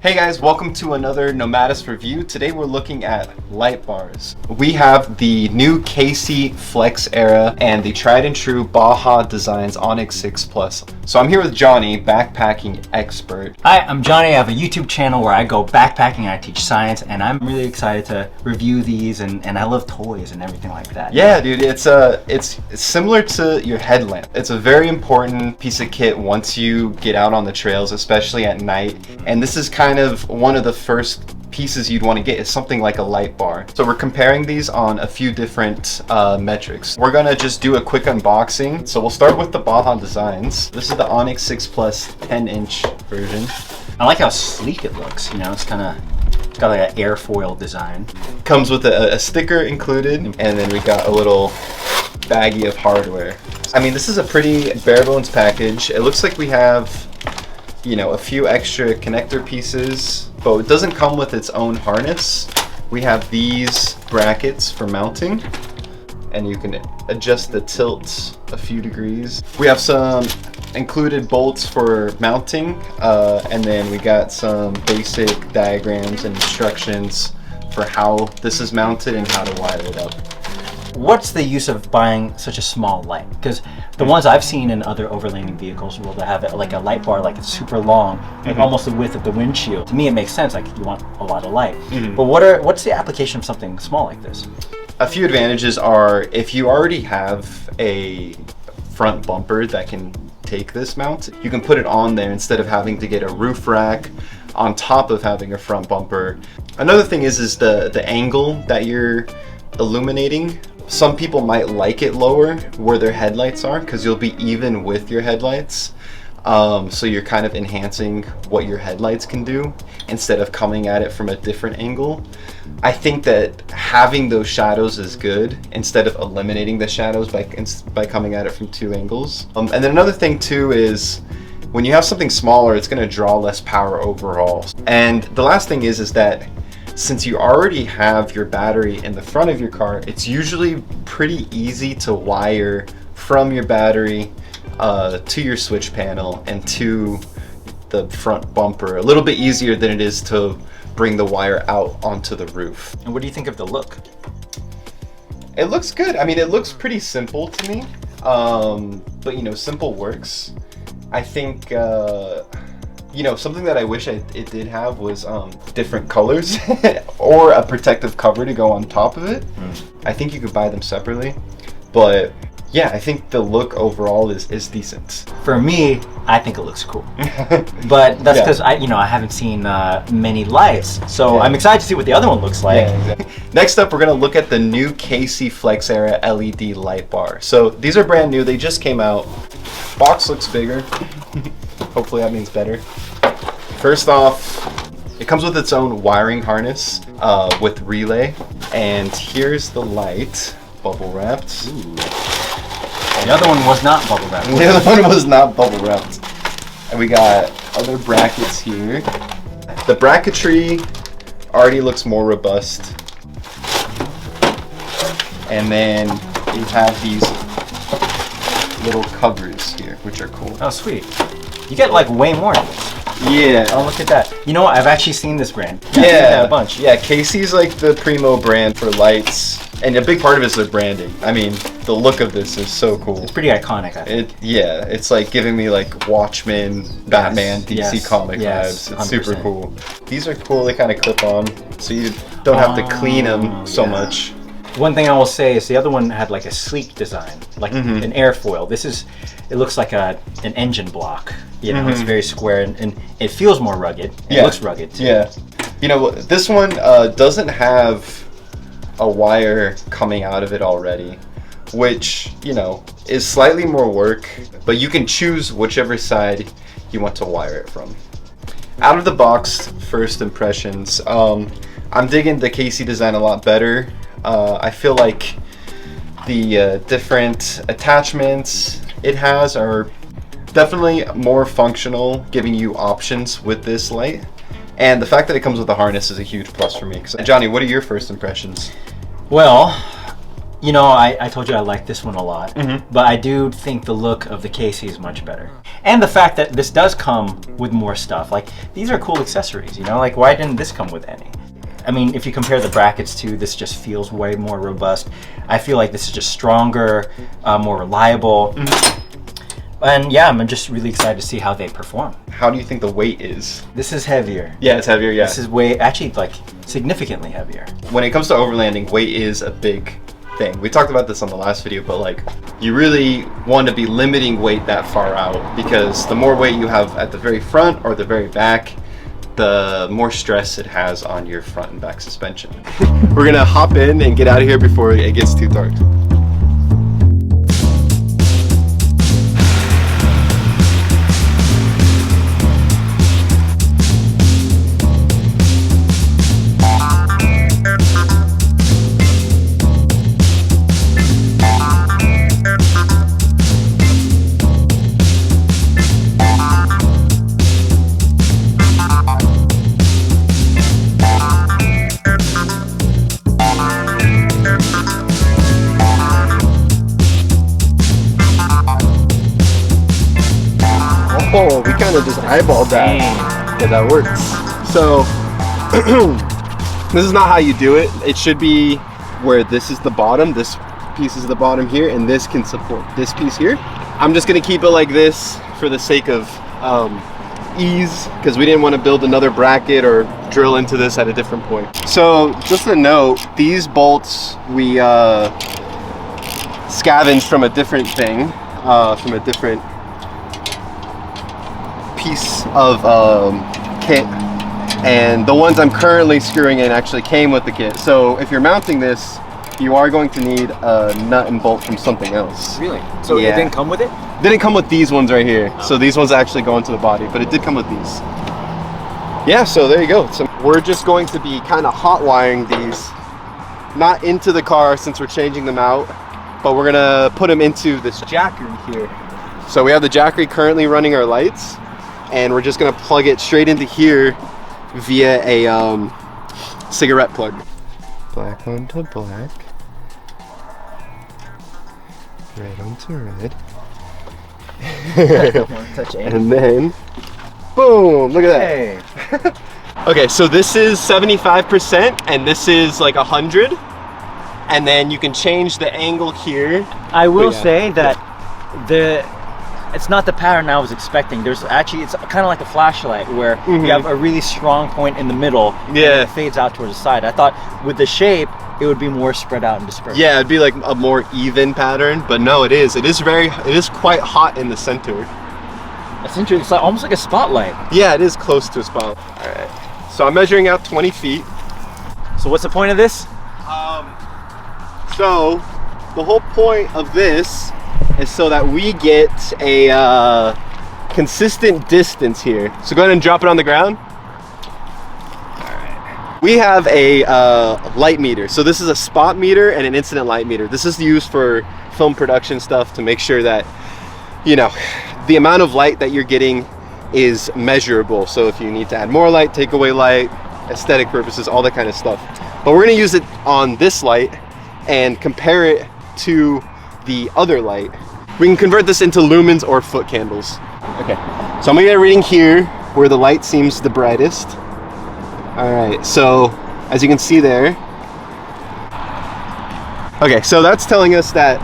Hey guys, welcome to another Nomadus review. Today we're looking at light bars. We have the new KC Flex Era and the tried and true Baja Designs ONX6 Plus. So I'm here with Johnny, backpacking expert. Hi, I'm Johnny. I have a YouTube channel where I go backpacking and I teach science, and I'm really excited to review these, and I love toys and everything like that. Yeah, dude, it's similar to your headlamp. It's a very important piece of kit once you get out on the trails, especially at night. And this is kind of one of the first pieces you'd want to get is something like a light bar. So we're comparing these on a few different metrics. We're gonna just do a quick unboxing. So we'll start with the Baja Designs. This is the ONX6 Plus 10-inch version. I like how sleek it looks. You know, it's got like an airfoil design. Comes with a sticker included, and then we got a little baggie of hardware. I mean, this is a pretty bare bones package. It looks like we have, you know, a few extra connector pieces, but it doesn't come with its own harness. We have these brackets for mounting, and you can adjust the tilt a few degrees. We have some included bolts for mounting, and then we got some basic diagrams and instructions for how this is mounted and how to wire it up. What's the use of buying such a small light? Because the ones I've seen in other overlanding vehicles will have it like a light bar, like it's super long, like almost the width of the windshield. To me, it makes sense. Like you want a lot of light. But what's the application of something small like this? A few advantages are if you already have a front bumper that can take this mount, you can put it on there instead of having to get a roof rack on top of having a front bumper. Another thing is the angle that you're illuminating. Some people might like it lower where their headlights are because you'll be even with your headlights. So you're kind of enhancing what your headlights can do instead of coming at it from a different angle. I think that having those shadows is good instead of eliminating the shadows by coming at it from two angles. And then another thing too is when you have something smaller, it's going to draw less power overall. And the last thing is that since you already have your battery in the front of your car, it's usually pretty easy to wire from your battery to your switch panel and to the front bumper. A little bit easier than it is to bring the wire out onto the roof. And what do you think of the look? It looks good. I mean, it looks pretty simple to me, but you know, simple works. I think you know, something that I wish it did have was different colors or a protective cover to go on top of it. I think you could buy them separately, but yeah, I think the look overall is decent. For me, I think it looks cool, but that's because I haven't seen many lights, so I'm excited to see what the other one looks like. Yeah, exactly. Next up, we're gonna look at the new KC Flex Era LED light bar. So these are brand new; they just came out. Box looks bigger. Hopefully that means better. First off, it comes with its own wiring harness with relay, and here's the light, bubble wrapped. Ooh. The other one was not bubble wrapped. The other one was not bubble wrapped. And we got other brackets here. The bracketry already looks more robust. And then you have these little covers here, which are cool. Oh, sweet. You get like way more of this. Yeah. Oh, look at that. You know what? I've actually seen this brand. Yeah. I've seen that a bunch. Yeah, KC's like the primo brand for lights. And a big part of it is their branding. I mean, the look of this is so cool. It's pretty iconic, I think. Yeah, it's like giving me like Watchmen, Batman, DC comic yes, vibes. It's 100%. super cool. These are cool. They kind of clip on, so you don't have to clean them so much. One thing I will say is the other one had like a sleek design, like an airfoil. It looks like an engine block. You know, it's very square and it feels more rugged. It looks rugged too. Yeah. You know, this one doesn't have a wire coming out of it already, which, you know, is slightly more work, but you can choose whichever side you want to wire it from. Out of the box, first impressions, I'm digging the KC design a lot better. I feel like the different attachments it has are definitely more functional, giving you options with this light. And the fact that it comes with a harness is a huge plus for me. Johnny, what are your first impressions? Well, You know, I told you I like this one a lot, but I do think the look of the Casey is much better. And the fact that this does come with more stuff. Like, these are cool accessories, you know? Like, why didn't this come with any? I mean, if you compare the brackets to, this just feels way more robust. I feel like this is just stronger, more reliable. And yeah, I'm just really excited to see how they perform. How do you think the weight is? This is heavier. Yeah, it's heavier, yeah. This is actually like significantly heavier. When it comes to overlanding, weight is a big thing. We talked about this on the last video, but like, you really want to be limiting weight that far out, because the more weight you have at the very front or the very back, the more stress it has on your front and back suspension. We're gonna hop in and get out of here before it gets too dark. Oh, we kind of just eyeballed that. Yeah, that works. So, this is not how you do it. It should be where this is the bottom, this piece is the bottom here, and this can support this piece here. I'm just gonna keep it like this for the sake of ease, because we didn't want to build another bracket or drill into this at a different point. So, just a note, these bolts we scavenged from a different thing, from a different piece of kit, and the ones I'm currently screwing in actually came with the kit. So if you're mounting this, you are going to need a nut and bolt from something else. Really? So yeah. It didn't come with it? Didn't come with these ones right here. So these ones actually go into the body, but it did come with these. Yeah, so there you go. So we're just going to be kind of hot wiring these, not into the car since we're changing them out, but we're gonna put them into this jackery here. So we have the jackery currently running our lights, and we're just gonna plug it straight into here via a cigarette plug. Black onto black, red onto red. I don't want to touch anything. And then, boom, look at that. Hey. Okay, so this is 75% and this is like 100. And then you can change the angle here. I will say that it's not the pattern I was expecting. There's actually, it's kind of like a flashlight where you have a really strong point in the middle, and it fades out towards the side. I thought with the shape, it would be more spread out and dispersed. Yeah, it'd be like a more even pattern, but no, it is quite hot in the center. That's interesting. It's like, almost like a spotlight. Yeah, it is close to a spotlight. All right, so I'm measuring out 20 feet. So what's the point of this? So the whole point of this is so that we get a consistent distance here. So go ahead and drop it on the ground. Alright. We have a light meter. So this is a spot meter and an incident light meter. This is used for film production stuff to make sure that, you know, the amount of light that you're getting is measurable. So if you need to add more light, take away light, aesthetic purposes, all that kind of stuff. But we're gonna use it on this light and compare it to the other light. We can convert this into lumens or foot candles. Okay, so I'm gonna get a reading here where the light seems the brightest. All right, so as you can see there. Okay, so that's telling us that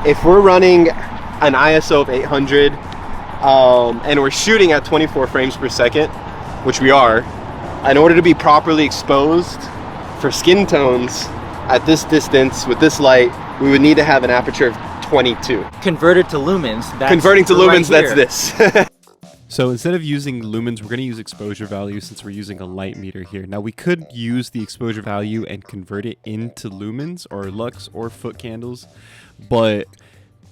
if we're running an ISO of 800 and we're shooting at 24 frames per second, which we are, in order to be properly exposed for skin tones at this distance with this light, we would need to have an aperture of 22. Converted to lumens. Converting to lumens, that's this. So instead of using lumens, we're going to use exposure value since we're using a light meter here. Now we could use the exposure value and convert it into lumens or lux or foot candles, but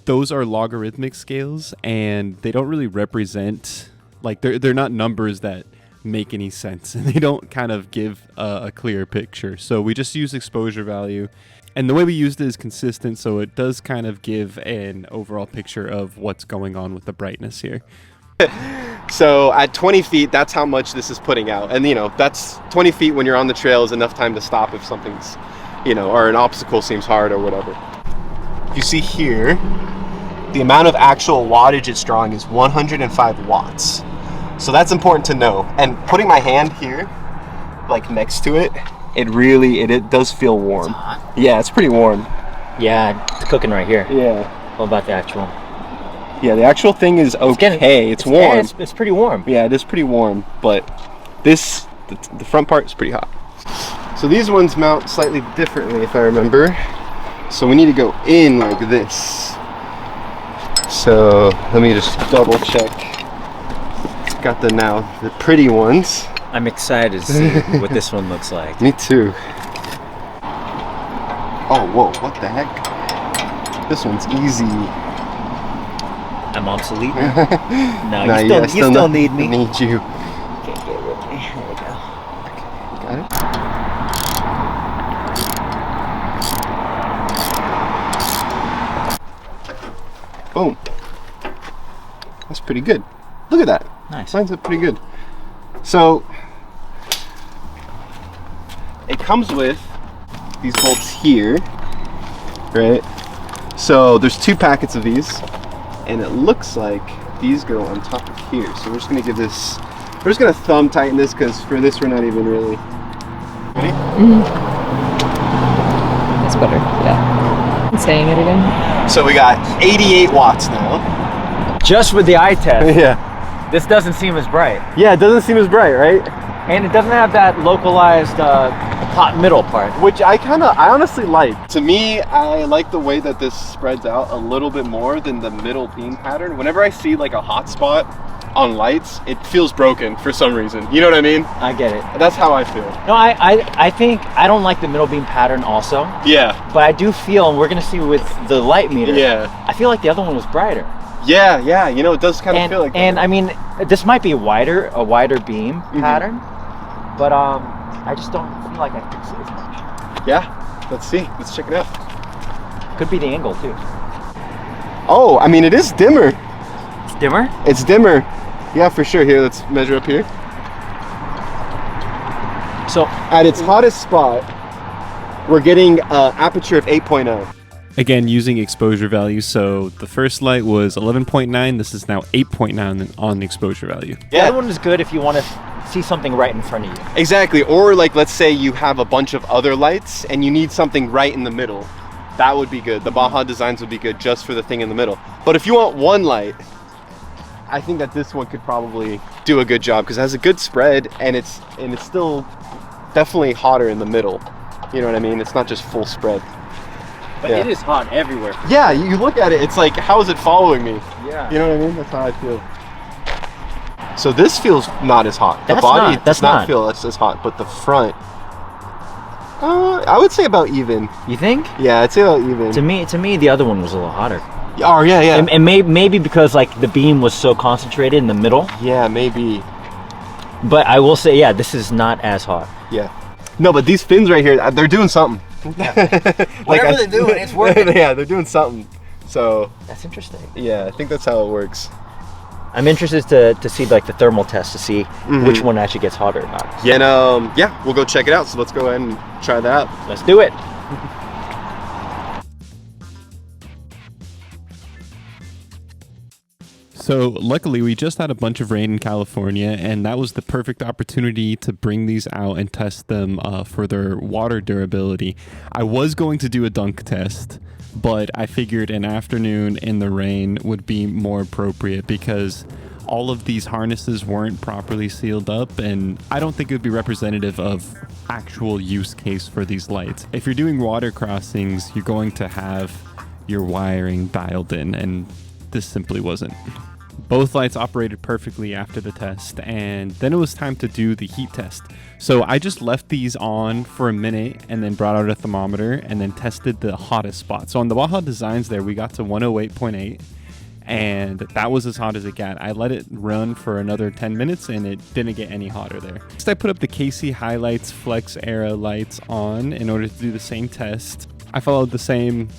those are logarithmic scales and they don't really represent, like they're not numbers that make any sense, and they don't kind of give a clear picture. So we just use exposure value, and the way we used it is consistent, so it does kind of give an overall picture of what's going on with the brightness here. So at 20 feet, that's how much this is putting out, and you know, that's 20 feet when you're on the trail is enough time to stop if something's you know, or an obstacle seems hard or whatever. You see here, the amount of actual wattage it's drawing is 105 watts. So that's important to know. And putting my hand here, like next to it, it does feel warm. It's hot. Yeah, it's pretty warm. Yeah, it's cooking right here. Yeah. What about the actual? Yeah, the actual thing is okay. It's warm. Yeah, it's pretty warm. Yeah, it is pretty warm, but the front part is pretty hot. So these ones mount slightly differently, if I remember. So we need to go in like this. So let me just double check. Got the pretty ones. I'm excited to see what this one looks like. Me too. Oh, whoa, what the heck? This one's easy. I'm obsolete now. No, you still need me. I need you. Can't get with me. There we go. Got it? Boom. That's pretty good. Look at that. Nice. Lines up pretty good. So it comes with these bolts here, right? So there's 2 packets of these, and it looks like these go on top of here. So we're just gonna we're just gonna thumb tighten this, because for this we're not even really. Ready? That's better. Yeah. I'm saying it again. So we got 88 watts now. Just with the eye test, Yeah. this doesn't seem as bright. Yeah, it doesn't seem as bright, right? And it doesn't have that localized hot middle part. Which I honestly like. To me, I like the way that this spreads out a little bit more than the middle beam pattern. Whenever I see like a hot spot on lights, it feels broken for some reason. You know what I mean? I get it. That's how I feel. No, I think I don't like the middle beam pattern also. Yeah. But I do feel, and we're gonna see with the light meter. Yeah. I feel like the other one was brighter. Yeah, you know, it does kind of feel like that. And I mean, this might be a wider beam pattern, but I just don't feel like I can see as much. Yeah, let's see. Let's check it out. Could be the angle too. Oh, I mean, it is dimmer. It's dimmer? It's dimmer. Yeah, for sure. Here, let's measure up here. So at its hottest spot, we're getting an aperture of 8.0. Again, using exposure value. So the first light was 11.9. This is now 8.9 on the exposure value. the other one is good if you want to see something right in front of you. Exactly. Or like, let's say you have a bunch of other lights and you need something right in the middle. That would be good. The Baja designs would be good just for the thing in the middle. But if you want one light, I think that this one could probably do a good job, because it has a good spread and it's still definitely hotter in the middle. You know what I mean? It's not just full spread. But Yeah. it is hot everywhere. Yeah, you look at it, it's like, how is it following me? Yeah. You know what I mean? That's how I feel. So this feels not as hot. The That's body not- does that's not not. feel as hot, but the front, I would say about even. You think? Yeah, I'd say about even. To me, the other one was a little hotter. Oh, yeah. And maybe because like the beam was so concentrated in the middle. Yeah, maybe. But I will say, yeah, this is not as hot. Yeah. No, but these fins right here, they're doing something. Whatever they're doing, it's working. Yeah, they're doing something. So, That's interesting. yeah, I think that's how it works. I'm interested to see like the thermal test to see which one actually gets hotter or not. Yeah, and yeah, we'll go check it out. So let's go ahead and try that out. Let's do it. So luckily we just had a bunch of rain in California, and that was the perfect opportunity to bring these out and test them for their water durability. I was going to do a dunk test, but I figured an afternoon in the rain would be more appropriate, because all of these harnesses weren't properly sealed up, and I don't think it would be representative of actual use case for these lights. If you're doing water crossings, you're going to have your wiring dialed in, and this simply wasn't. Both lights operated perfectly after the test, and then it was time to do the heat test. So I just left these on for a minute and then brought out a thermometer and then tested the hottest spot. So on the Baja designs there, we got to 108.8, and that was as hot as it got. I let it run for another 10 minutes and it didn't get any hotter there. Next, I put up the KC Highlights Flex Era lights on in order to do the same test. I followed the same,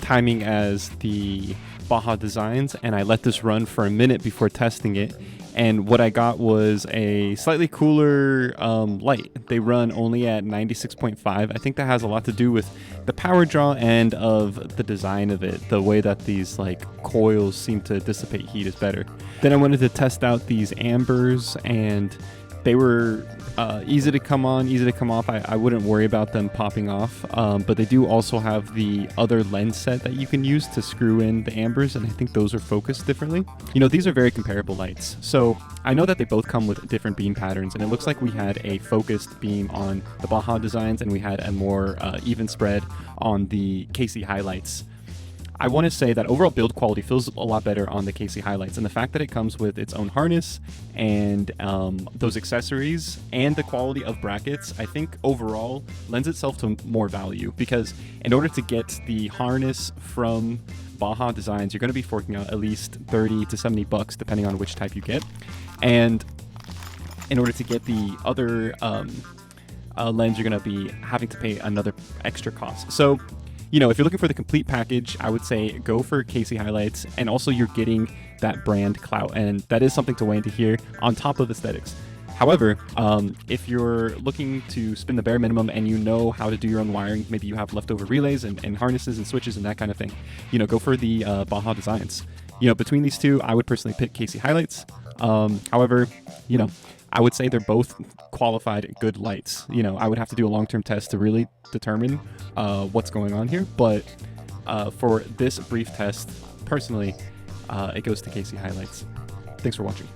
timing as the Baja designs, and I let this run for a minute before testing it, And what I got was a slightly cooler light. They run only at 96.5. I think that has a lot to do with the power draw and of the design of it. The way that these like coils seem to dissipate heat is better. Then I wanted to test out these ambers, and they were easy to come on, easy to come off. I wouldn't worry about them popping off, but they do also have the other lens set that you can use to screw in the ambers, and I think those are focused differently. You know, these are very comparable lights. So I know that they both come with different beam patterns, and it looks like we had a focused beam on the Baja designs, and we had a more even spread on the KC highlights. I want to say that overall build quality feels a lot better on the KC highlights, and the fact that it comes with its own harness and those accessories and the quality of brackets, I think overall lends itself to more value, because in order to get the harness from Baja Designs, you're going to be forking out at least 30 to 70 bucks depending on which type you get, and in order to get the other lens, you're going to be having to pay another extra cost. So, you know, if you're looking for the complete package, I would say go for KC highlights, and also you're getting that brand clout, and that is something to weigh into here on top of aesthetics. However, if you're looking to spend the bare minimum and you know how to do your own wiring, maybe you have leftover relays and harnesses and switches and that kind of thing, you know, go for the Baja Designs. You know, between these two, I would personally pick KC highlights. However, you know, I would say they're both qualified good lights. You know, I would have to do a long-term test to really determine what's going on here. But for this brief test, personally, it goes to KC highlights. Thanks for watching.